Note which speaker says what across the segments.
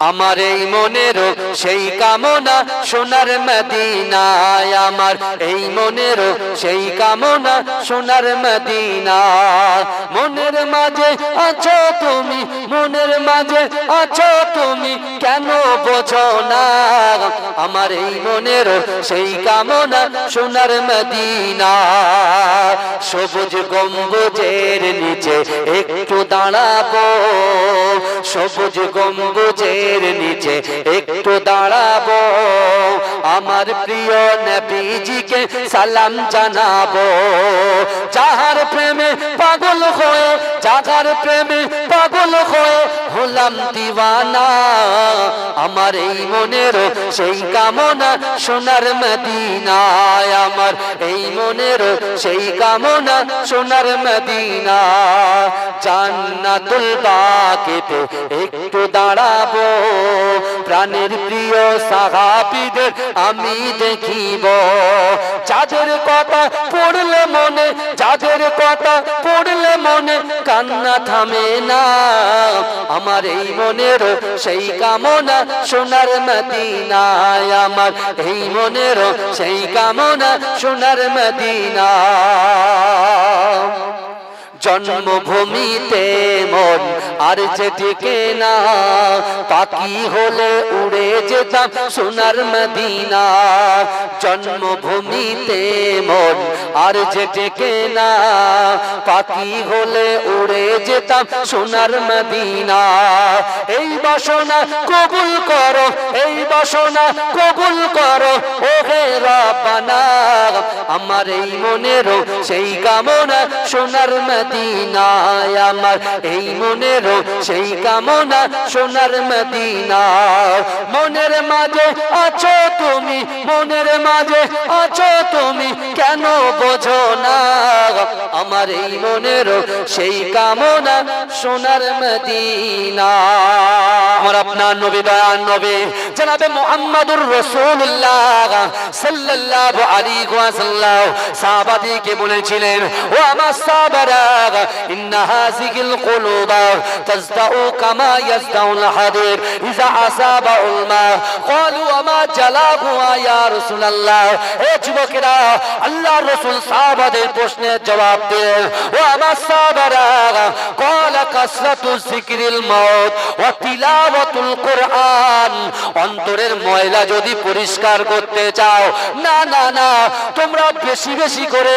Speaker 1: আমার এই মনেরও সেই কামনা সোনার মদিনায়, আমার এই মনেরও সেই কামনা সোনার মদিনা। মনের মাঝে আছো তুমি, মনের মাঝে আছো তুমি, কেন বোঝো না? আমার এই মনেরও সেই কামনা সোনার মদিনা। সবুজ গম্বুজের নিচে একটু দাঁড়াবো, সবুজ গম্বুজের নিচে একটু দাঁড়াবো, আমার প্রিয় নবীজিকে সালাম জানাবো। যাহার প্রেমে পাগল হয়ে, যাহার প্রেমে পাগল হয়ে হলাম দিওয়ানা, আমার এই মনেরও সেই কামনা সোনার মদিনায়, আমার এই মনেরও সেই কামনা সোনার মদিনা। জান্নাতুল বাকিতে একটু দাঁড়াবো, প্রাণের প্রিয় সাহাবীদের আমি দেখিব, যাদের কথা পড়লে মনে, যাদের কথা পড়লে মনে কান্না থামে না, আমার এই মনেরও সেই কামনা সোনার মদিনায়, আমার এই মনেরও সেই কামনা সোনার মদিনা। জন্মভূমিতে মন আর যে টিকে না, পাখি হলে উড়ে যেতাম সোনার মদিনা। জন্মভূমিতে মন আর যে টিকে না, পাখি হলে উড়ে যেতাম সোনার মদিনা। এই বাসনা কবুল করো, এই বাসনা কবুল করো ও হে রব্বানা, আমার এই মনেরও সেই কামনা সোনার মদিনায়, আমার এই মনেরও সেই কামনা সোনার মদিনা। মনের মাঝে আছো তুমি, মনের মাঝে আছো তুমি, কেন বোঝো না? আমার এই মনেরও সেই কামনা সোনার মদিনা। আমার আপনার নবী, দয়ার নবী জনাবে মুহাম্মদুর রাসূলুল্লাহ সাল্লাল্লাহু আলাইহি ওয়াসাল্লাম সাহাবাদেরকে বলেছিলেন, ও আমার সাহাবারা, ইন্না হাযিহিল কুলুবা তাজদাউ কামা ইয়াজদাউল হাদির ইযা আসাবাউল মা। ক্বালু ওয়া মা জালাহু ইয়া রাসূলুল্লাহ। এ যুবকেরা, আল্লাহর রাসূল সাহাবাদের প্রশ্নের জবাব দেন, ও আমার সাহাবারা, ক্বালা কাসরাতু যিকরিল মাউত ওয়া তিলাওয়াতুল কুরআন। অন্তরের ময়লা যদি পরিষ্কার করতে চাও, না না না, তোমরা বেশি বেশি করে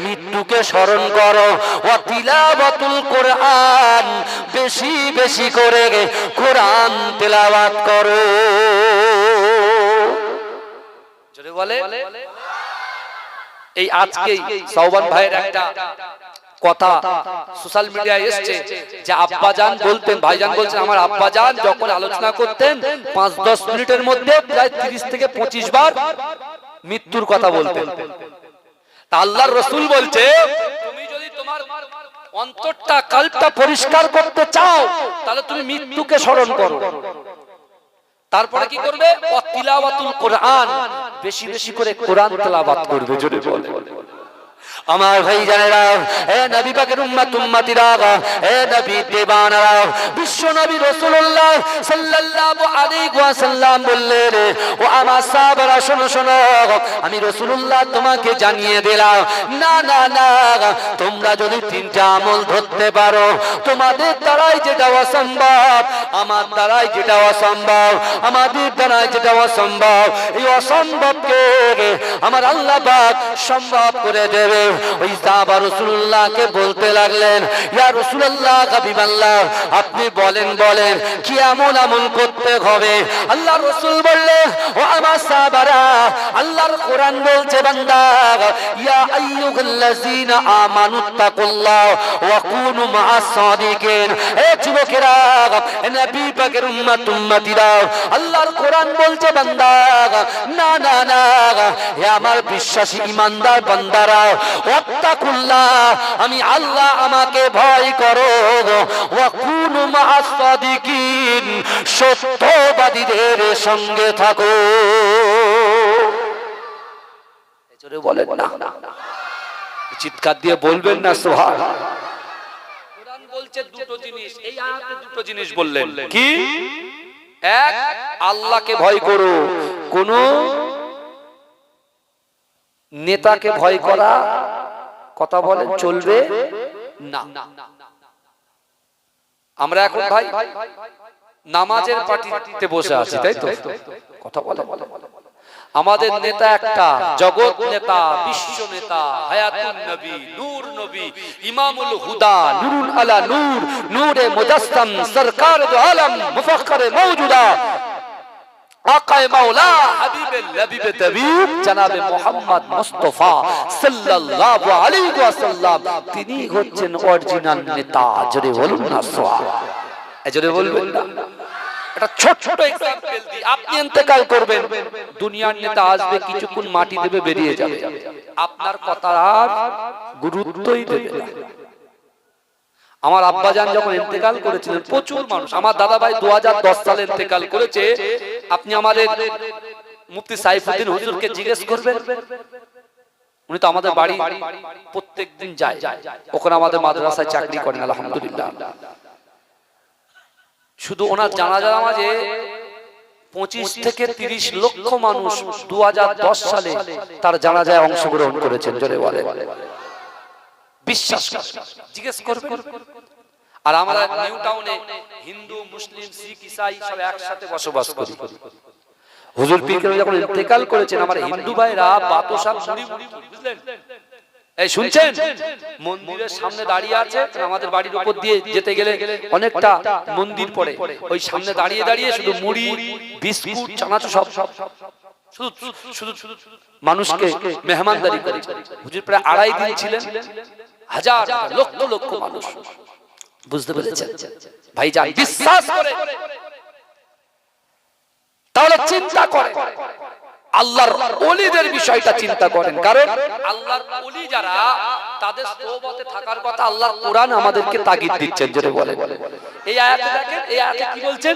Speaker 1: মৃত্যুকে স্মরণ করো, ওয়া তিলাওয়াতুল কুরআন, বেশি বেশি করে কোরআন তেলাওয়াত করো। জোরে বলে। এই আজকেই সাওবান ভাইয়ের একটা কথা সোশ্যাল মিডিয়ায় এসেছে যে আব্বাজান বলতেন, ভাইজান বলছেন, আমার আব্বাজান যখন আলোচনা করতেন 5-10 মিনিটের মধ্যে প্রায় 30 থেকে 25 বার মৃত্যুর কথা বলতেন। তা আল্লাহর রাসূল বলছে, তুমি যদি তোমার অন্তরটা, কালটা পরিষ্কার করতে চাও, তাহলে তুমি মৃত্যুকে স্মরণ করো। তারপরে কি করবে? ওয়া তিলাওয়াতুল কুরআন, বেশি বেশি করে কোরআন তেলাওয়াত করবে। জোরে বলে। আমার ভাই জানেরা, এ নবী পাকের উম্মত উম্মতিরা, এ নবী দেবানারা, বিশ্ব নবী রাসূলুল্লাহ সাল্লাল্লাহু আলাইহি ওয়াসাল্লাম বললেন, ও আমার সাহাবারা শোনো শোনো, আমি রাসূলুল্লাহ তোমাকে জানিয়ে দিলাম, না না না, তোমরা যদি 3টা আমল ধরতে পারো, তোমাদের দ্বারাই যেটা অসম্ভব, আমার দ্বারাই যেটা অসম্ভব, আমাদের দ্বারাই যেটা অসম্ভব, এই অসম্ভবকে আমার আল্লাহ পাক সম্ভব করে দেবে। ওই সাহাবা রাসূলুল্লাহকে বলতে লাগলেন, ইয়া রাসূলুল্লাহ, হাবিবাল্লাহ, আপনি বলেন বলেন কি এমন আমল করতে হবে? আল্লাহর রাসূল বললেন, ও আমার সাহাবারা, আল্লাহর কোরআন বলছে, বান্দা, ইয়া আইয়ুহাল্লাযীনা আমানুত্তাকুল্লাহ ওয়া কুনু মা'আস সাদিকিন। এ যুবকেরা, নবী পাকের উম্মত উম্মতিরা, আল্লাহর কোরআন বলছে, বান্দা, না না না, হে আমার বিশ্বাসী ইমানদার বান্দারা, ওয়াত্তাকুল্লাহ, আমি আল্লাহ, আমাকে ভয় করো, ওয়া কুনু মা'আস সাদিকিন, সত্যবাদীদের সঙ্গে থাকো। জোরে বলেন না, চিৎকার দিয়ে বলবেন না সুবহানাল্লাহ। কোরআন বলছে দুটো জিনিস, এই আয়াতে দুটো জিনিস বললেন। কি? এক, আল্লাহকে ভয় করো। কোন নেতাকে ভয় করা কথা বলেন চলবে না। আমরা এখন ভাই নামাজের পার্টিতে বসে আছি, তাই তো? কথা বলে আমাদের নেতা একটা জগৎ নেতা, বিশ্ব নেতা, হায়াতুন নবী, নূর নবী, ইমামুল হুদা, নূরুল আলা নূর, নূরে মুজাসসাম, সরকার দো আলম, মুফাখখারে মওজুদা, আকায়ে মাওলা, হাবিবে লবিবে তবিব, জনাবে মুহাম্মদ মুস্তাফা সাল্লাল্লাহু আলাইহি ওয়াসাল্লাম, তিনি হচ্ছেন অরিজিনাল নেতা। জোরে বলুন না সুবহানাল্লাহ। জোরে বলবেন না। একটা ছোট এক্সাম্পল দিই, আপনি ইন্তেকাল করবেন, দুনিয়ার নেতা আসবে, কিছুক্ষণ মাটি দেবে, বেরিয়ে যাবে, আপনার কথা আর গুরুত্বই দেবে না। আমার আব্বাজান যখন ইন্তেকাল করেছিলেন, প্রচুর মানুষ, আমার দাদা ভাই 2010 সালে ইন্তেকাল করেছে। আপনি আমাদের মুফতি সাইফুদ্দিন হুজুরকে জিজ্ঞেস করবেন, উনি তো আমাদের বাড়ি প্রত্যেকদিন যায়, ওখানে আমাদের মাদ্রাসায় চাকরি করেন আলহামদুলিল্লাহ। শুধু ওনার জানাজা নামাজে 25 থেকে 30 লক্ষ মানুষ 2010 সালে তার জানাজায় অংশগ্রহণ করেছেন। জোরে বলে বিশ্বাস জিজ্ঞেস করবেন। আর আমরা নিউ টাউনে হিন্দু, মুসলিম, শিখ, ইসাই সব একসাথে বসবাস করি। হুজুর পীর কেরাম যখন ইন্তেকাল করেছেন, আমার হিন্দু ভাইরা বাতাসা মুড়ি বুঝলেন, এই শুনছেন, মন্দিরের সামনে দাঁড়িয়ে আছে। আমাদের বাড়ির উপর দিয়ে যেতে গেলে অনেকটা মন্দির পড়ে, ওই সামনে দাঁড়িয়ে দাঁড়িয়ে শুধু মুড়ি, বিস্কুট, চানাচুর সব শুধু মানুষকে মেহমানদারি করে। হুজুর প্রায় 2.5 দিন ছিলেন, হাজার লক্ষ লক্ষ মানুষ। বুঝতে পেরেছেন ভাইজান? বিশ্বাস করে তাহলে চিন্তা করে আল্লাহর ওলিদের বিষয়টা চিন্তা করেন। কারণ আল্লাহর ওলি যারা, তাদের সোহবতে থাকার কথা আল্লাহর কোরআন আমাদেরকে তাগিদ দিচ্ছেন। জোরে বলে এই আয়াতে দেখেন, এই আয়াতে কি বলছেন?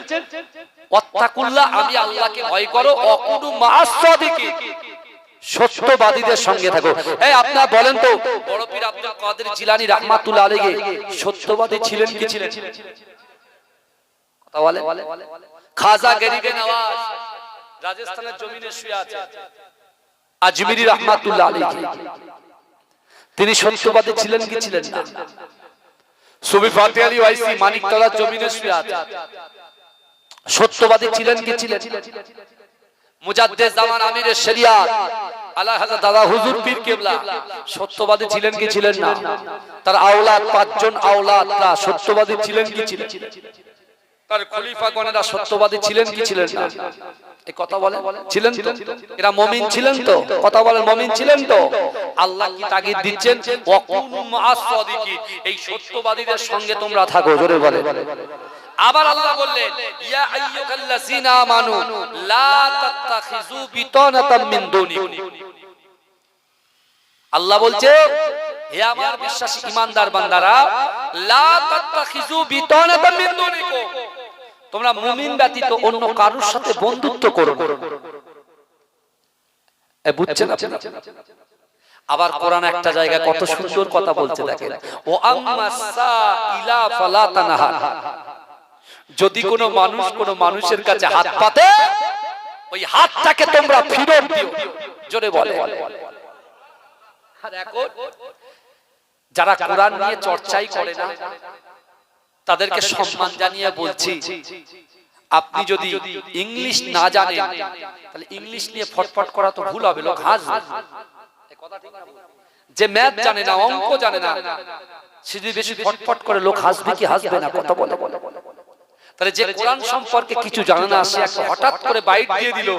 Speaker 1: ওয়াত্তাকুল্লাহ, আমি আল্লাহকে ভয় করো, ওয়াকুনু মাআস সাদিকিন, সত্যবাদীদের সঙ্গে থাকো। এই আপনারা বলেন তো, বড় পীর আব্দুল কাদের জিলানী রাহমাতুল্লাহ আলাইহি সত্যবাদী ছিলেন কি ছিলেন? কথা বলে। খাজা গরিবে নওয়াজ রাজস্থানের জমিনে শুয়ে আছে, আজমিরি রাহমাতুল্লাহ আলাইহি, তিনি সত্যবাদী ছিলেন কি ছিলেন না? সুফি ফাতে আলী ওয়াইসি মানিকতলার জমিনে শুয়ে আছে, সত্যবাদী ছিলেন কি ছিলেন? মুজাদ্দিদ জামান আমিরে শরিয়াত আলা হযরত দাদা হুজুর পীর কেবলা সত্যবাদী ছিলেন কি ছিলেন না? তার আওলাদ, 5 জন আওলাদরা সত্যবাদী ছিলেন কি ছিলেন? তার খলিফাগণেরা সত্যবাদী ছিলেন কি ছিলেন না? এই কথা বলেন, ছিলেন তো? এরা মুমিন ছিলেন তো? কথা বলেন, মুমিন ছিলেন তো? আল্লাহ কি তাগিদ দিচ্ছেন? ওয়াকুনু মাআস সাদিকিন, এই সত্যবাদীদের সঙ্গে তোমরা থাকো। জোরে বলে। আবার আল্লাহ বললেন, ইয়া আইয়ুহাল্লাযিনা আমানু লা তাত্তাখিযু বিতানাতাম মিন দুনিকুম। আল্লাহ বলছে, হে আমার বিশ্বাসী ঈমানদার বান্দারা, লা তাত্তাখিযু বিতানাতাম মিন দুনিকুম, তোমরা মুমিন ব্যতীত অন্য কারোর সাথে বন্ধুত্ব করো না। বুঝছেন আপনারা? আবার কোরআন একটা জায়গা কত সুন্দর কথা বলছে দেখেন, ও আম্মাসা ইলা ফালা তানহা, যদি কোনো মানুষ কোনো মানুষের কাছে হাত পাতে, ওই হাতটাকে তোমরা ফিরত দিও। জোরে বলে। আর এখন যারা কোরআন নিয়ে চর্চাই করে না, তাদেরকে সম্মান জানিয়ে বলছি, আপনি যদি ইংলিশ না জানেন, তাহলে ইংলিশ নিয়ে ফটফট করা তো ভুল হবে, লোক হাসবে। যে ম্যাথ জানে না, অঙ্ক জানে না, সে যদি বেশি ফটফট করে, লোক হাসবে কি হাসবে না? কথা বলে। তাহলে যে কোরআন সম্পর্কে কিছু জানে না, সে একটা হঠাৎ করে বাইট দিয়ে দিল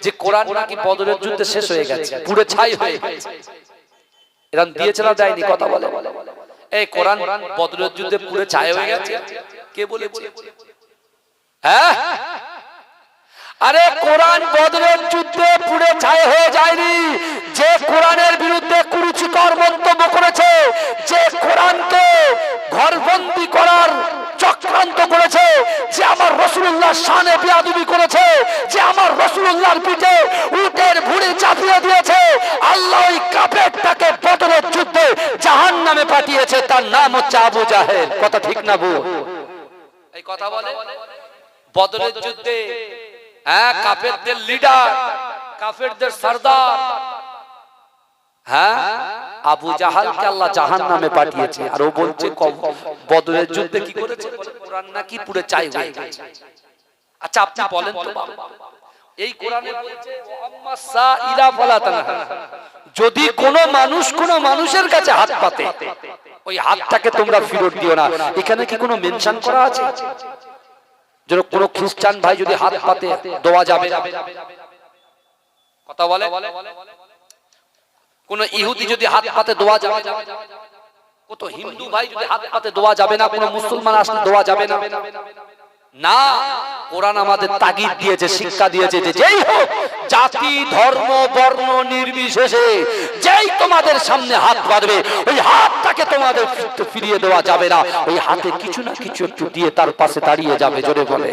Speaker 1: যে কোরআন নাকি বদরের যুদ্ধে শেষ হয়ে গেছে, পুরো ছাই হয়ে গেছে। এরকম দিয়েছে না দেয়নি? কথা বলে। এই কোরআন বদরের যুদ্ধে পুরো ছাই হয়ে গেছে, কে বলেছে? হ্যাঁ, আরে কোরআন বদরের যুদ্ধে পুরো ছাই হয়ে যায়নি। যে কোরআনের বিরুদ্ধে কুরুচিকর মন্তব্য করেছে, যে কোরআনকে ঘরবন্দি করার চক্রান্ত করেছে, যে আমার রাসূলুল্লাহর শানে বেয়াদবি করেছে, যে আমার রাসূলুল্লাহর পিঠে উটের ভুঁড়ি চাপিয়ে দিয়েছে, আল্লাহ ওই কাফেরটাকে বদরের যুদ্ধে জাহান্নামে পাঠিয়েছে। তার নাম হচ্ছে আবু জাহেল। কথা ঠিক না বল? এই কথা বলে বদরের যুদ্ধে কাফেরদের লিডার, কাফেরদের সরদার আবু জাহালকে আল্লাহ জাহান্নামে পাঠিয়েছে। আর ও বলছে বদরের যুদ্ধে কি করেছে? কোরআন নাকি পুরো চাই হয়ে গেছে। আচ্ছা আপনি বলেন তো এই কোরআনে বলছে মুহাম্মদ সাইলা ফালা তানহা, যদি কোন মানুষ কোন মানুষের কাছে হাত পাতে ওই হাতটাকে তোমরা ফেরত দিও না। এখানে কি কোনো মেনশন করা আছে যে কোন খ্রিস্টান ভাই যদি হাত পাতে দেওয়া যাবে? কথা বলে। কোন ইহুদি যদি হাত পাতে দেওয়া যাবে? কত হিন্দু ভাই যদি হাত পাতে দেওয়া যাবে না? কোন মুসলমান আসলে দেওয়া যাবে না? না, কোরআন আমাদের তাগিদ দিয়েছে, শিক্ষা দিয়েছে যে যেই হোক জাতি ধর্ম বর্ণ নির্বিশেষে যেই তোমাদের সামনে হাত বাঁধবে ওই হাতটাকে তোমাদের ফিরিয়ে দেওয়া যাবে না। ওই হাতে কিছু না কিছু একটু দিয়ে তার পাশে দাঁড়িয়ে যাবে। জোরে বলে।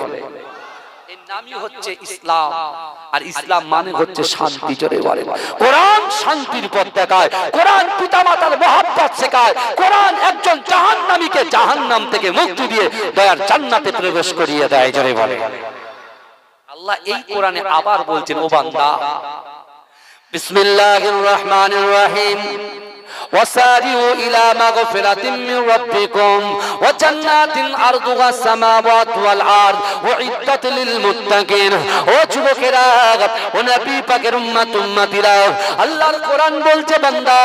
Speaker 1: এর নামই হচ্ছে ইসলাম, আর ইসলাম মানে হচ্ছে শান্তি। জোরে বলে। কোরআন শান্তির পথ দেখায়, কোরআন পিতামাতার মহব্বত শেখায়, কোরআন একজন জাহান্নামীকে জাহান্নাম থেকে মুক্তি দিয়ে দয়ার জান্নাতে প্রবেশ করিয়ে দেয়। জোরে বলে। আল্লাহ এই কোরআনে আবার বলছেন, ও বান্দা বিসমিল্লাহির রহমানির রহিম وسارعوا إلى مغفرة من ربكم وجنات عرضها السماوات والأرض أعدت للمتقين। ও যুবকেরা ও নবী পাকের উম্মতিরা, আল্লাহর কোরআন বলছে বান্দা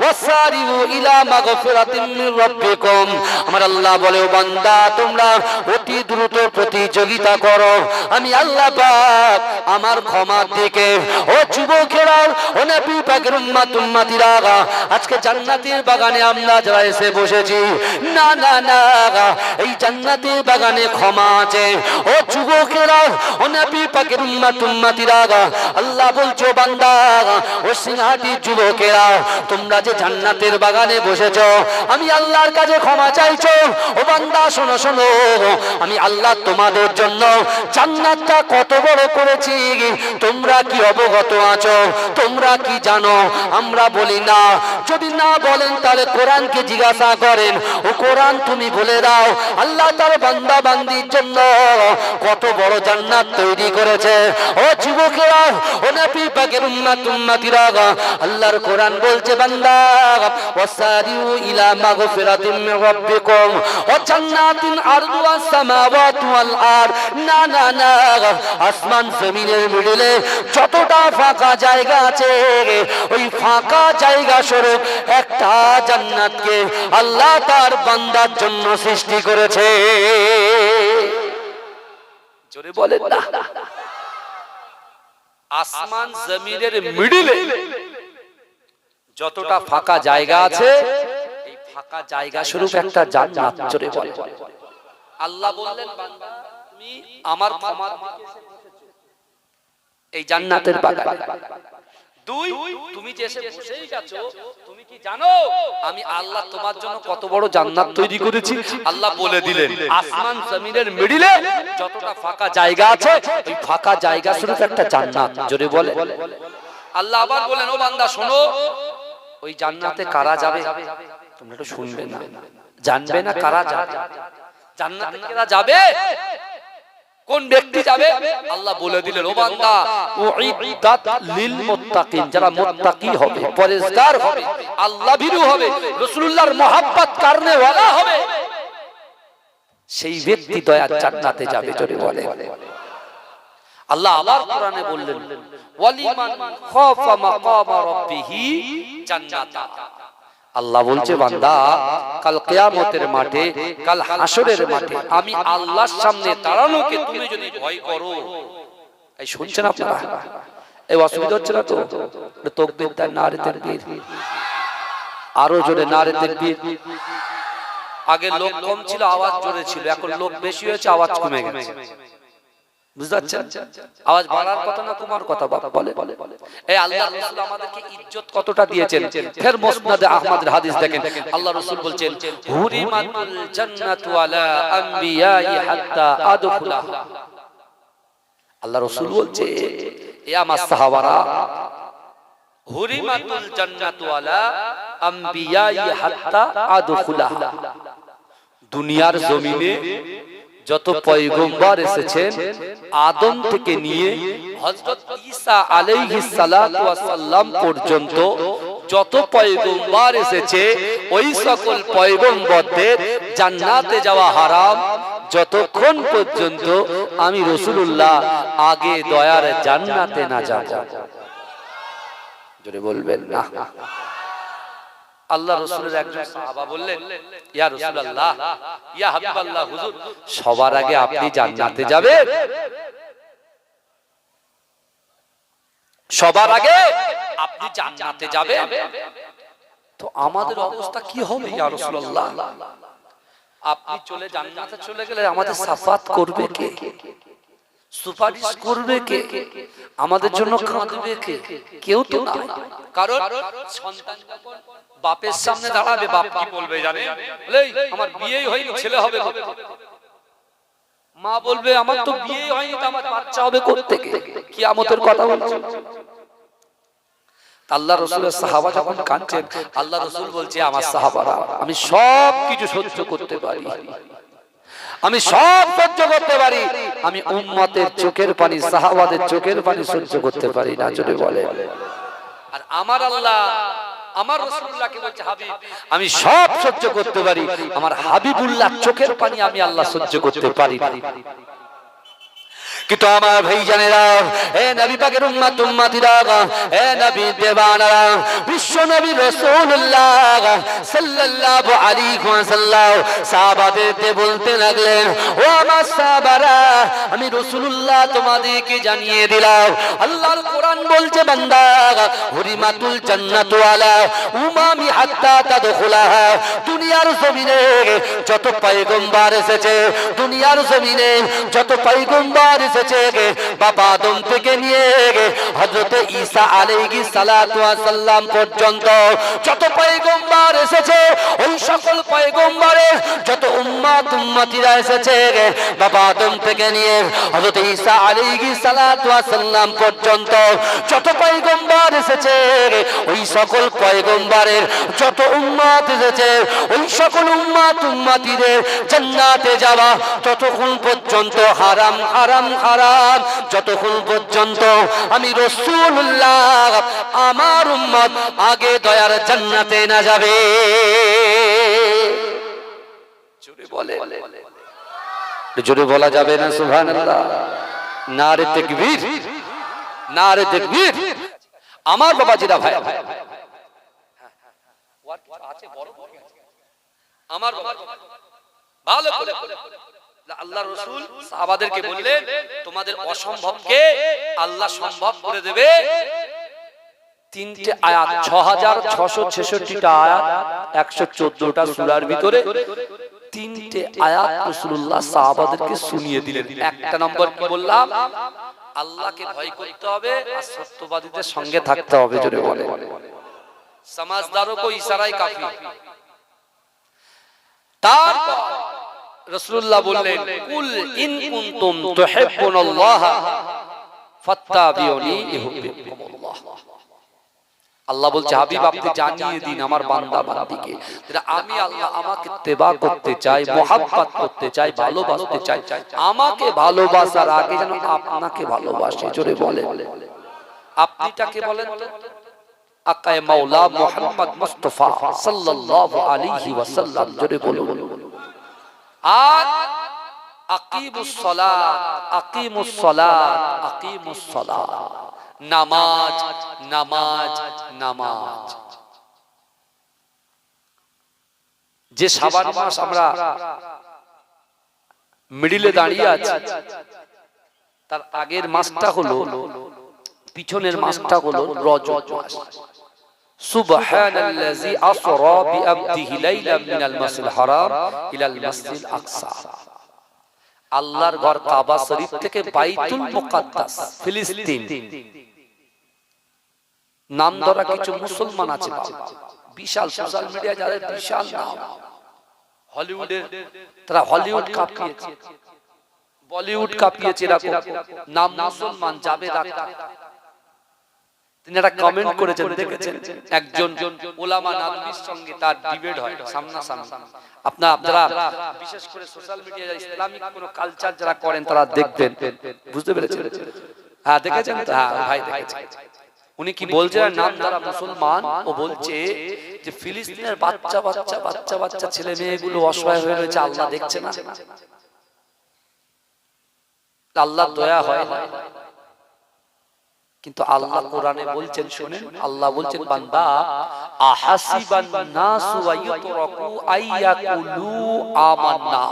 Speaker 1: ওয়াসারিউ ইলা মাগফিরাতিন মির রাব্বিকুম, আমার আল্লাহ বলে ও বান্দা তোমরা অতি দ্রুত প্রতিযোগিতা করো আমি আল্লাহ পাক আমার ক্ষমার দিকে। ও যুবকেরা ও নবী পাকের উম্মতিরা, আজকে জান্নাতের বাগানে আমরা যারা এসে বসেছি, না না না, এই জান্নাতের বাগানে ক্ষমা আছে। ও যুবকেরা ও নবী পাকের উম্মতিরা, আল্লাহ বলছো বান্দা ও সিংহাটি যুবকেরা, তোমরা যে জান্নাতের বাগানে বসেছো আমি আল্লাহর কাছে ক্ষমা চাইছো। ও বান্দা শোনো শোনো, আমি আল্লাহ তোমাদের জন্য জান্নাতটা কত বড় করেছি তোমরা কি অবগত আছো? তোমরা কি জানো? আমরা বলি না। যদি না বলেন তাহলে কোরআনকে জিজ্ঞাসা করেন, ও কোরআন তুমি বলে দাও আল্লাহ তার বান্দা বান্দির জন্য কত বড় জান্নাত তৈরি করেছে। ও যুবকেরা ও নবী পাকের উম্মতিরা, আল্লাহর কোরআন বলছে বান্দা ওয়াসারিউ ইলা মাগফিরাতিন মির রাব্বিকুম ওয়া জান্নাতিন আরদুহাস সামাওয়াতু ওয়াল আরদ, না না না, আসমান জমিনের মিডলে যতটা ফাঁকা জায়গা আছে ওই ফাঁকা জায়গা স্বরূপ একটা জান্নাতকে আল্লাহ তার বান্দার জন্য সৃষ্টি করেছে। জোরে বলেন না। আসমান জমিনের মিডলে যতটা ফাঁকা জায়গা আছে এই ফাঁকা জায়গা স্বরূপ একটা জান্নাত। জোরে বলেন। আল্লাহ বললেন বান্দা তুমি আমার ক্ষমার দিকে এসে বসেছো এই জান্নাতের বাগানে। দুই, তুমি যে এসে বসেই গেছো, তুমি কি জানো আমি আল্লাহ তোমার জন্য কত বড় জান্নাত তৈরি করেছি? আল্লাহ বলে দিলেন আসমান জমিনের মিডলে যতটা ফাঁকা জায়গা আছে ওই ফাঁকা জায়গা স্বরূপ একটা জান্নাত। জোরে বলে। আল্লাহ আবার বলেন ও বান্দা শোনো, ওই জান্নাতে কারা যাবে? তোমরা একটু শুনবে না, জানবে না কারা যাবে। জান্নাতে কারা যাবে, কোন ব্যক্তি যাবে? আল্লাহ বলে দিলেন ও বান্দা উইদ্দাত লিল মুত্তাকিন, যারা মুত্তাকি হবে, পরেজগার হবে, আল্লাহ ভীরু হবে, রাসূলুল্লাহর মহব্বত করনে ওয়ালা হবে, সেই ব্যক্তি দয়ার জান্নাতে যাবে। জোরে বলে। আল্লাহ আবার কোরআনে বললেন ওয়ালিমান খাফা মাকাম রাব্বিহি জান্নাতা। আল্লাহ বলছে বান্দা কাল কিয়ামতের মাঠে, কাল হাসরের মাঠে আমি আল্লাহর সামনে দাঁড়ানোকে তুমি যদি ভয় করো, এই শুনছেন আপনারা? এই অসুবিধা হচ্ছে না তো? তাকবীর দেন, নারে তাকবীর, আরো জোরে নারে তাকবীর। আগে লোক কম ছিল, আওয়াজ জোরে ছিল, এখন লোক বেশি হয়েছে, আওয়াজ কমে গেছে। বুঝতে পারছেন? আওয়াজ বাড়ার কথা না কমার কথা বলে। এই আল্লাহ রাসূল আমাদেরকে ইজ্জত কতটা দিয়েছেন। ফের মুসনাদে আহমদের হাদিস দেখেন, আল্লাহ রাসূল বলছেন হুরিমাতুল জান্নাতু আলা আমবিয়াই হাত্তা আদখুলাহা। আল্লাহ রাসূল বলছে এ আমার সাহাবারা, হুরিমাতুল জান্নাতু আলা আমবিয়াই হাত্তা আদখুলাহা। দুনিয়ার জমিনে যত পয়গম্বর এসেছেন আদম থেকে নিয়ে হযরত ঈসা আলাইহিস সালাতু ওয়াস সালাম পর্যন্ত যত পয়গম্বর এসেছে ওই সকল পয়গম্বরদের জান্নাতে যাওয়া হারাম যতক্ষণ পর্যন্ত আমি রাসূলুল্লাহ আগে দয়ার জান্নাতে না যাব। জোরে বলবেন না। আল্লাহ রাসূলের একজন সাহাবা বললেন, ইয়া রাসূলুল্লাহ, ইয়া হাবিবাল্লাহ, হুজুর সবার আগে আপনি জান্নাতে যাবেন? সবার আগে আপনি জান্নাতে যাবেন? তো আমাদের অবস্থা কি হবে ইয়া রাসূলুল্লাহ? আপনি চলে জান্নাতে চলে গেলে আমাদের সাফাত করবে কে? সুপারিশ করবে কে? আমাদের জন্য কাঁদবে কে? কেউ তো না। কারণ সন্তান যখন বাপের সামনে দাঁড়াবে, বাপ কি বলবে জানেন? আমার বিয়েই হয়নি, ছেলে হবে। মা বলবে আমার তো বিয়েই হয়নি, তো আমার বাচ্চা হবে কোত্থেকে? কিয়ামতের কথা বলছে। আল্লাহ রাসূলের সাহাবা যখন কাঁদছেন, আল্লাহ রাসূল বলছে, আমার সাহাবারা, আমি সব কিছু সহ্য করতে পারি, আমি সব সহ্য করতে পারি, আমি উম্মতের চোখের পানি, সাহাবাদের চোখের পানি সহ্য করতে পারি না। জোরে বলে। আর আমার আল্লাহ আমার রাসূলুল্লাহকে বলছে, হাবিব আমি সব সহ্য করতে পারি, আমার হাবিবুল্লাহ চোখের পানি আমি আল্লাহ সহ্য করতে পারি না। কিন্তু আমার ভাইজানেরা, হে নবী পাকের উম্মত উম্মতিরা, হে নবী দেওয়ানারা, বিশ্ব নবী রাসূলুল্লাহ সাল্লাল্লাহু আলাইহি ওয়াসাল্লাম সাহাবাদেরকে বলতে লাগলেন, ও আমার সাহাবারা, আমি রাসূলুল্লাহ তোমাদেরকে জানিয়ে দিলাম, আল্লাহর কোরআন বলছে, বান্দা হুরিমাতুল জান্নাতু আলা উমামি হাত্তা তাদখুলাহা। দুনিয়ার জমিনে যত পয়গম্বর এসেছে, দুনিয়ার জমিনে যত পয়গম্বর বাবা আদম থেকে নিয়ে হযরত ঈসা আলাইহিস সালাতু ওয়াস সালাম পর্যন্ত যত পয়গম্বর এসেছে, ওই সকল পয়গম্বরের যত উম্মত উম্মতিরা এসেছে, বাবা আদম থেকে নিয়ে হযরত ঈসা আলাইহিস সালাতু ওয়াস সালাম পর্যন্ত যত পয়গম্বর এসেছে, ওই সকল পয়গম্বরের যত উম্মত এসেছে, ওই সকল উম্মত উম্মতিদের জান্নাতে যাওয়া ততক্ষণ পর্যন্ত হারাম হারাম হারাম, যতক্ষণ পর্যন্ত আমি রাসূলুল্লাহ আমার উম্মত আগে দয়ার জান্নাতে না যাবে। জোরে বলে, জোরে বলা যাবে না সুবহানাল্লাহ? নারে তাকবীর, নারে তাকবীর। আমার বাবাজিরা, ভাই আমার ভালো করে আল্লাহ রাসূল সাহাবাদেরকে বললেন, তোমাদের অসম্ভবকে আল্লাহ সম্ভব করে দেবে। তিনটে আয়াত, 6666টা আয়াত, 114টা সূরার ভিতরে তিনটে আয়াত রাসূলুল্লাহ সাহাবাদেরকে শুনিয়ে দিলেন। একটা নম্বর কি বললাম? আল্লাহকে ভয় করতে হবে আর সত্যবাদীদের সঙ্গে থাকতে হবে। জোরে বলে। সমাজদারও কো ইশারায় কাফি। তারপর রাসূলুল্লাহ বললেন, কুল ইন কুনতুম তুহিব্বুনাল্লাহ ফাত্তাবিউনি ইউহিব্বুকুমুল্লাহ। আল্লাহ বলছে, হাবিব আপনি জানিয়ে দিন আমার বান্দা বান্দিকে, আমি আল্লাহ আমাকে ইত্তেবা করতে চাই, মুহাব্বত করতে চাই, ভালোবাসতে চাই, আমাকে ভালোবাসার আগে যেন আপনাকে ভালোবাসে। জোরে বলে। আপনি তাকে বলেন আকায়ে মাওলা মুহাম্মদ মুস্তাফা সাল্লাল্লাহু আলাইহি ওয়াসাল্লাম। জোরে বলুন। আর আকিমুস সালাত, আকিমুস সালাত, আকিমুস সালাত, নামাজ নামাজ নামাজ। যে শাবান মাস আমরা মিডিলে দাঁড়িয়ে আছি, তার আগের মাসটা হলো, পিছনের মাসটা হলো রজব মাস। সুবহানাল্লাযী আসরা বিআবদিহি লাইলাম মিনাল মাসজিদিল হারাম ইলাল মাসজিদিল আকসা। আল্লাহর ঘর কাবা শরীফ থেকে বাইতুল মুকাদ্দাস ফিলিস্তিন। নাম ধরা কিছু মুসলমান আছে, বিশাল সোশ্যাল মিডিয়া যাদের বিশাল নাম, হলিউডের, তারা হলিউড কাঁপিয়েছে, বলিউড কাঁপিয়েছে, এরকম নাম মুসলমান, জাবেদ আখতার। তিনি একটা কমেন্ট করেছেন, দেখেছেন একজন ওলামা নাদবির সঙ্গে তার ডিবেট হয় সামনাসামনি। আপনারা বিশেষ করে সোশ্যাল মিডিয়ায় ইসলামিক কোন কালচার যারা করেন তারা দেখবেন, বুঝতে পেরেছেন? হ্যাঁ দেখেছেন তো? হ্যাঁ ভাই দেখেছেন। উনি কি বলছেন, নাম যারা মুসলমান, ও বলছে যে ফিলিস্তিনের বাচ্চা বাচ্চা বাচ্চা বাচ্চা ছেলে মেয়েগুলো অসহায় হয়ে রয়েছে, আল্লাহ দেখছে না? আল্লাহর দয়া হয় না? কিন্তু আল্লাহ কোরআনে বলছেন, শুনেন, আল্লাহ বলছেন, বান্দা আহাসিবান নাসু আইয়ুতরাকু আইয়াকুলু আমান্না।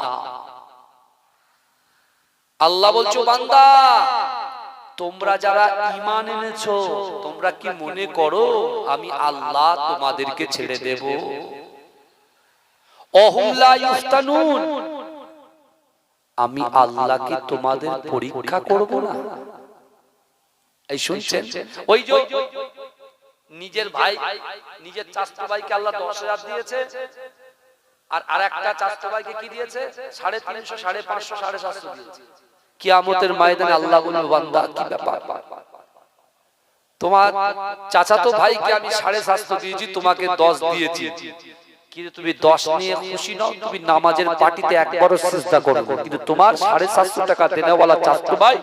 Speaker 1: আল্লাহ বলছো, বান্দা তোমরা যারা ঈমান এনেছো, তোমরা কি মনে করো আমি আল্লাহ তোমাদেরকে ছেড়ে দেব? অহুম লা ইফতানুন, আমি আল্লাহ কি তোমাদের পরীক্ষা করব না? এই শুনছেন? ওই যে নিজের ভাই, নিজের চাচা ভাইকে আল্লাহ 10,000 দিয়েছে, আর আরেকটা চাচা ভাইকে কি দিয়েছে? 350, 550, 750 দিয়েছে। কিয়ামতের ময়দানে আল্লাহ বলবে, বান্দা কি ব্যাপার, তোমার চাচাতো ভাইকে আমি 750 দিয়েছি, তোমাকে 10 দিয়েছি, কিন্তু তুমি 10 নিয়ে খুশি নও, তুমি নামাজের পার্টিতে একবারও সিজদা করো, কিন্তু তোমার 750 টাকা দেনেওয়ালা চাচতো ভাই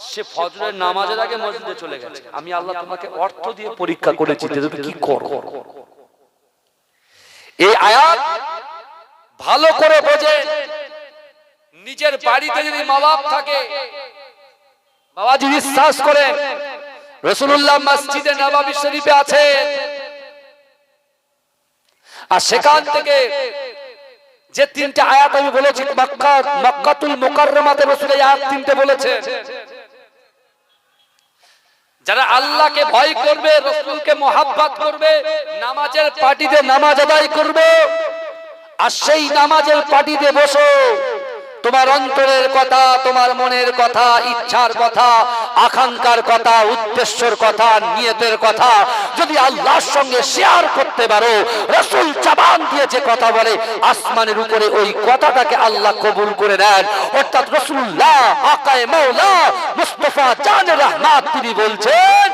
Speaker 1: সে ফজরের নামাজের আগে মসজিদে চলে গেছে। আমি আল্লাহ তোমাকে অর্থ দিয়ে পরীক্ষা করেছি, তুমি কি করো? এই আয়াত ভালো করে বোঝে। নিজের বাড়িতে যদি মা বাপ থাকে, বাবা যদি বিশ্বাস করে রাসূলুল্লাহ মসজিদে নববী শরীফে আছে, আর সেখান থেকে যে তিনটে আয়াত আমি বলেছি, মক্কাতুল মুকাররমাতে রাসূল এই আয়াত তিনটে বলেছে। যারা আল্লাহকে ভয় করবে, রাসূলকে মহব্বত করবে, নামাজের পার্টিতে নামাজ আদায় করবে, আর সেই নামাজের পার্টিতে বসো তোমার অন্তরের কথা, তোমার মনের কথা, ইচ্ছার কথা, আকাঙ্ক্ষার কথা, উদ্দেশ্যের কথা, নিয়তের কথা যদি আল্লাহর সঙ্গে শেয়ার করতে পারো, রাসূল জবান দিয়ে যে কথা বলে আসমানের উপরে ওই কথাটাকে আল্লাহ কবুল করে নেন। অর্থাৎ রাসূলুল্লাহ আকায়ে মাওলা মুস্তাফা জানে রহমাত তিনি বলছেন,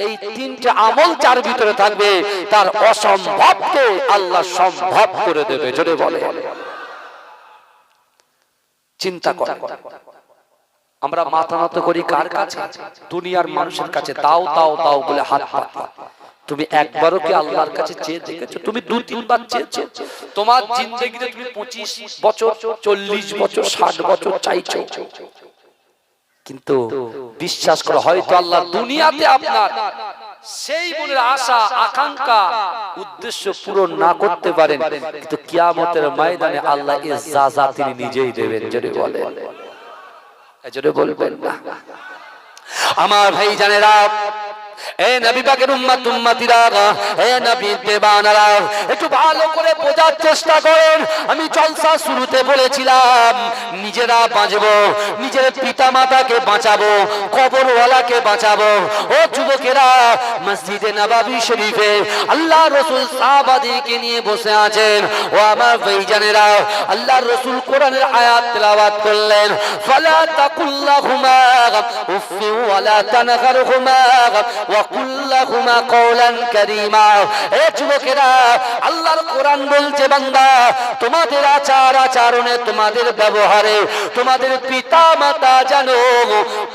Speaker 1: এই তিনটে আমল যার ভিতরে থাকবে তার অসম্ভবকে আল্লাহ সম্ভব করে দেবে। জোরে বলে চিন্তা কর। আমরা মাথা নত করি কার কাছে? দুনিয়ার মানুষের কাছে। দাও দাও দাও বলে হাত পাতা। তুমি একবারও কি আল্লাহর কাছে চেয়ে দেখেছো? তুমি 2-3 বার চেয়েছো? তোমার জিন্দেগিতে তুমি 25 বছর, 40 বছর, 60 বছর চাইছো, কিন্তু বিশ্বাস করো হয়তো আল্লাহ দুনিয়াতে আপনার সেই মনের আশা, আকাঙ্ক্ষা, উদ্দেশ্য পূরণ না করতে পারেন, কিন্তু কিয়ামতের ময়দানে আল্লাহ ইজাজত তিনি নিজেই দেবেন। জোরে বলে, জোরে বলবেন না? আমার ভাই জানেরা, এ নবী পাকের উম্মত উম্মতিরা, এ নবীর দেবানারা, একটু ভালো করে বোঝার চেষ্টা করেন। আমি জলসা শুরুতে বলেছিলাম নিজেরা বাঁচবো, নিজের পিতা মাতাকে বাঁচাবো, কবরওয়ালাকে বাঁচাবো। ও যুবকেরা, মসজিদে নববী শরীফে আল্লাহ রাসূল সাহাবাদেরকে নিয়ে বসে আছেন। ও আমার ভাইজানেরা, আল্লাহ রাসূল কোরআনের আয়াত তেলাওয়াত করলেন, ফালা তাকুল্লাহুমা উফি ওয়ালা তানহারহুমা ওয়াকুল্লাহুমা কওলান কারীমা। এ যুবকেরা, আল্লাহর কোরআন বলছে, বান্দা তোমাদের আচার আচরণে, তোমাদের ব্যবহারে তোমাদের পিতা মাতা যেন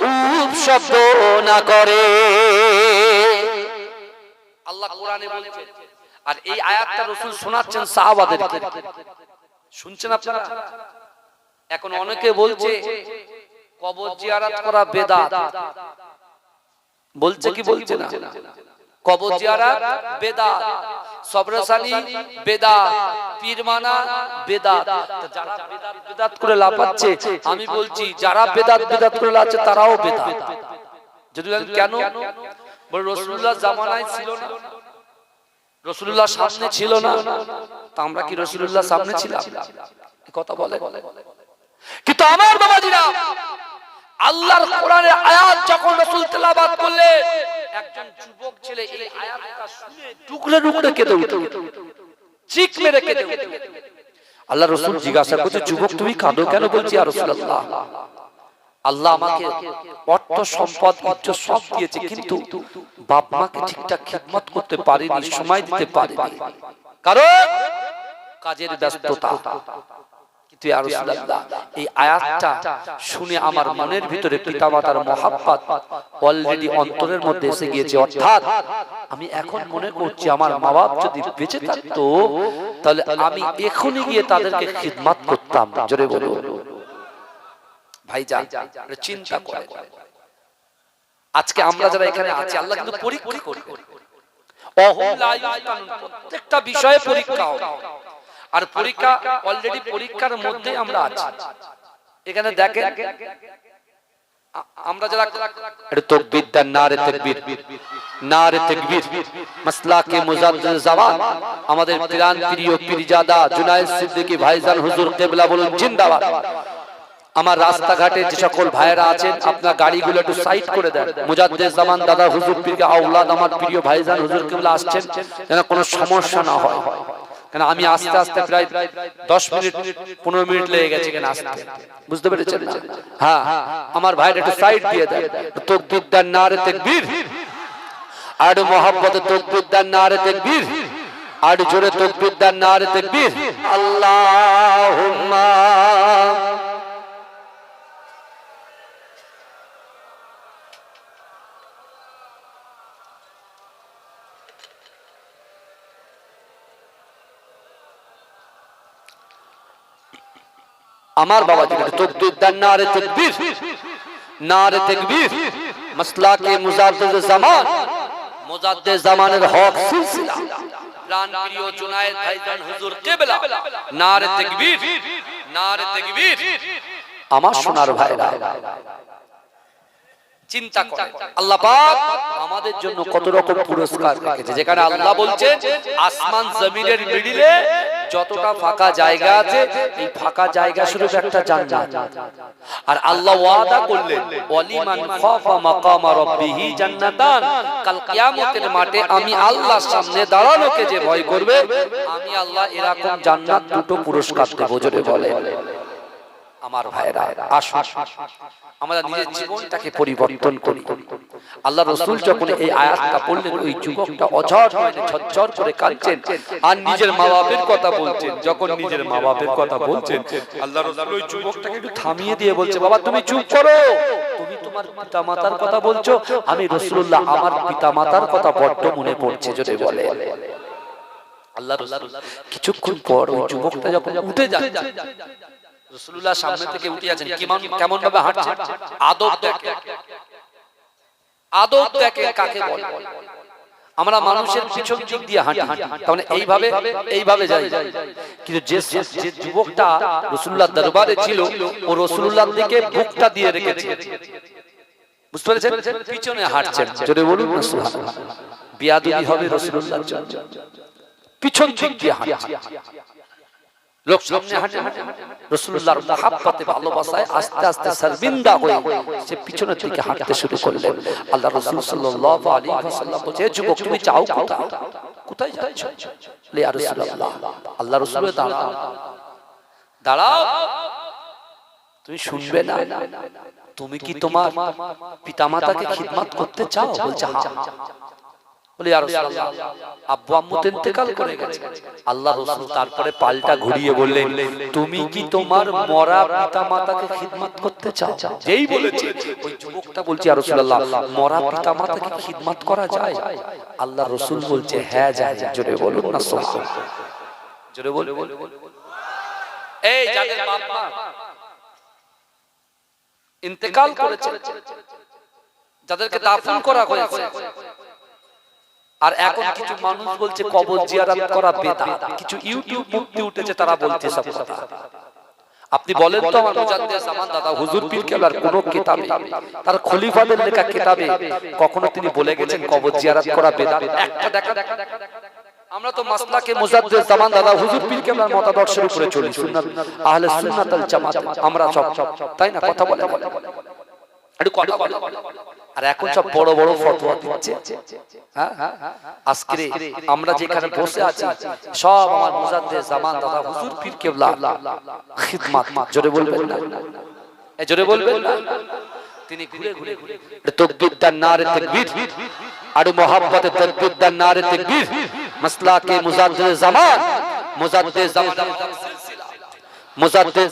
Speaker 1: উফ শব্দ না করে। আল্লাহ কোরআনে বলছে, আর এই আয়াতটা রাসূল শোনাচ্ছেন সাহাবাদেরকে। শুনছেন আপনারা? এখন অনেকে বলছে কবর জিয়ারত করা বেদাত। বলছে কি বলছে না? কবর জিয়ারত বেদাত, সবরসানি বেদাত, পীর মানা বেদাত। যারা বেদাত বেদাত করে লাফাচ্ছে, আমি বলছি যারা বেদাত বেদাত করে লাফাচ্ছে তারাও বেদাত। যদি কেন? বলে রাসূলুল্লাহ জামানায় ছিল না, রাসূলুল্লাহ সামনে ছিল না, তা আমরা কি রাসূলুল্লাহ সামনে ছিলাম? এই কথা বলে। কিন্তু আমার বাবাজিরা, আল্লাহর কোরআনের আয়াত যখন রাসূল তেলাওয়াত করলেন, একজন যুবক ছেলে এই আয়াতটা শুনে টুকরে টুকরে কেঁদে উঠল, চিৎ মেরে কেঁদে উঠল। আল্লাহ রাসূল জিজ্ঞাসা করতে, যুবক তুমি কাঁদো কেন? বলছি, ইয়া রাসূলুল্লাহ, আল্লাহ আমাকে অর্থ সম্পদ ইজ্জত সব দিয়েছে, কিন্তু বাপ মাকে ঠিকঠাক খিদমত করতে পারিনি, সময় দিতে পারিনি, কারণ কাজের ব্যস্ততা। কিন্তু ইয়া রাসূলুল্লাহ, এই আয়াতটা শুনে আমার মনের ভিতরে পিতামাতার মহাব্বত অলরেডি অন্তরের মধ্যে এসে গিয়েছে। অর্থাৎ আমি এখন মনে করছি আমার মা বাপ যদি বেঁচে থাকতো তাহলে আমি এখনই গিয়ে তাদেরকে খিদমত করতাম। জোরে বলো ভাইজান, চিন্তা করে আজকে আমরা যারা এখানে আছি, আল্লাহ কিন্তু পরীক্ষা করে, প্রত্যেকটা বিষয়ে পরীক্ষা হবে। আর পরীক্ষা অলরেডি পরীক্ষার মধ্যে আমরা আছি। এখানে দেখেন আমরা যারা তাকবীর দেন, নারে তাকবীর, নারে তাকবীর, মাসলাকে মুজাদ্দিদ জামান, আমাদের প্রাণ প্রিয় পীরজাদা জুনায়েদ সিদ্দিকী ভাইজান হুজুর কিবলা বলুন জিন্দাবাদ। আমার রাস্তাঘাটে যে সকল ভাইরা আছেন, আপনার গাড়িগুলো একটু সাইড করে দেন। মুজাদ্দিদ জামান দাদা হুজুর পীরকে আওলাদ আমার প্রিয় ভাইজান হুজুর কিবলা আসছেন, যেন কোনো সমস্যা না হয়। কেন আমি আস্তে আস্তে প্রায় 10 মিনিট 15 মিনিট লেগে গেছে কেন আসতে, বুঝতে পেরেছেন? হ্যাঁ, আমার ভাইরা একটু সাইড দিয়ে দেন। তাকবীর দেন, নারে তাকবীর, আর মোহাব্বতে তাকবীর দেন, নারে তাকবীর, আর জোরে তাকবীর দেন, নারে তাকবীর। আল্লাহুম্মা আমার বাবা জি তাকবীর দেন, নারে তাকবীর, নারে তাকবীর, মাসলাকে মুজাদ্দিদ জামান, মুজাদ্দিদ জামানের হক সিলসিলা প্রাণ প্রিয় জুনায়েদ ভাইজান হুজুর কিবলা, নারে তাকবীর, নারে তাকবীর। আমার সোনার ভাইরা চিন্তা করে আল্লাহ পাক আমাদের জন্য কত রকম পুরস্কার রেখেছে, যেখানে আল্লাহ বলছেন আসমান জমিনের মিডিলে যতটা ফাঁকা জায়গা আছে, এই ফাঁকা জায়গা শুধু একটা জান্নাত। আর আল্লাহ ওয়াদা করলেন ওয়ালিমান খাফা মাকামা রাব্বিহি জান্নাতান, কাল কিয়ামতের মাঠে আমি আল্লাহর সামনে দাঁড়ানোকে যে ভয় করবে, আমি আল্লাহ এরকম জান্নাত দুটো পুরস্কার দেব। জোরে বলে আমার ভাইরা, আসুন আমরা নিজের জীবনটাকে পরিবর্তন করি। আল্লাহ রাসূল যখন এই আয়াতটা পড়লেন, ওই যুবকটা অঝর নয়নে ঝরঝর করে কাঁদছেন আর নিজের মা-বাপের কথা বলছেন। যখন নিজের মা-বাপের কথা বলছেন, আল্লাহ রাসূল ওই যুবকটাকে একটু থামিয়ে দিয়ে বলছে, বাবা তুমি চুপ করো, তুমি তোমার পিতামাতার কথা বলছো, আমি রাসূলুল্লাহ আমার পিতামাতার কথা বড্ড মনে পড়ছে। যদি বলে আল্লাহ রাসূল কিছুক্ষণ পর ওই যুবকটা যখন উঠে যাচ্ছে, রাসূলুল্লাহ সামনে থেকে উঠে যাচ্ছেন, কেমন ভাবে হাঁটছেন, আদব দেখে, আদব দেখে কাকে বলে। আমরা মানুষের পিছন দিক দিয়ে হাঁটি, তাহলে এইভাবে এইভাবে যাই, কিন্তু যে যুবকটা রাসূলুল্লাহর দরবারে ছিল, ও রাসূলুল্লাহর দিকে বুকটা দিয়ে রেখেছে, বুঝতে পেরেছেন? পিছনে হাঁটছেন। জোরে বলুন না সুবহানাল্লাহ। বিয়াদবি হবে রাসূলুল্লাহর জন্য, পিছন দিক দিয়ে হাঁটছে। লোক সামনে হাঁটে, রাসূলুল্লাহর মহব্বতে ভালোবাসায় আস্তে আস্তে শর্মিন্দা হয়ে সে পিছনের দিকে হাঁটতে শুরু করলেন। আল্লাহ রাসূল সাল্লাল্লাহু আলাইহি ওয়াসাল্লাম বলে, যুবক তুমি যাও কোথায়, কোথায় যাচ্ছ? বলে ইয়া রাসূলুল্লাহ, আল্লাহ রাসূল দাঁড়াও, দাঁড়াও, তুমি শুনবে না? তুমি কি তোমার পিতামাতাকে খিদমত করতে চাও? বলছে হ্যাঁ। বলে ইয়া রাসূলুল্লাহ, আব্বু আম্মু তো ইন্তেকাল করে গেছে। আল্লাহ রাসূল তারপরে পাল্টা ঘুরিয়ে বললেন, তুমি কি তোমার মরা পিতামাতাকে খিদমত করতে চাও? যেই বলেছে, ওই যুবকটা বলছে, ইয়া রাসূলুল্লাহ, মরা পিতামাতাকে খিদমত করা যায়? আল্লাহ রাসূল বলছে, হ্যাঁ যায়। জোরে বলুন না সুবহানাল্লাহ, জোরে বলুন। এই যাদের বাপ মা ইন্তেকাল করেছে, যাদেরকে দাফন করা হয়েছে, আর এখন কিছু মানুষ বলছে কবর জিয়ারত করা বিদআত, কিছু ইউটিউব মুফতি উঠেছে তারা বলছে সব কথা। আপনি বলেন তো আমার মুজাদ্দিদ জামান দাদা হুজুর পীর কেবলার কোন কিতাবে, তার খলিফাদের লেখা কিতাবে কখনো তিনি বলে গেছেন কবর জিয়ারত করা বিদআত? একটা দেখা। আমরা তো মাসলাকে মুজাদ্দিদ জামান দাদা হুজুর পীর কেবলার মতাদর্শের উপরে চলি, সুন্নাত আহলে সুন্নাত ওয়াল জামাত আমরা সব, তাই না? কথা বলে একটু কথা বলে। আর এখন সব বড় বড় ফতোয়া দিচ্ছে। হ্যাঁ, আজকে আমরা যেখানে বসে আছি সব আমার মুজাদ্দিদ জামান দাদা হুজুর পীর কেবলা খিদমত। জোরে বলবেন না, জোরে বলবেন না। তিনি ঘুরে ঘুরে তাকবীর দান নারে তাকবীর আর মোহাব্বতে তাকবীর দান নারে তাকবীর মাসলাকে মুজাদ্দিদ জামান মুজাদ্দিদ জামান মুজাদ্দিদ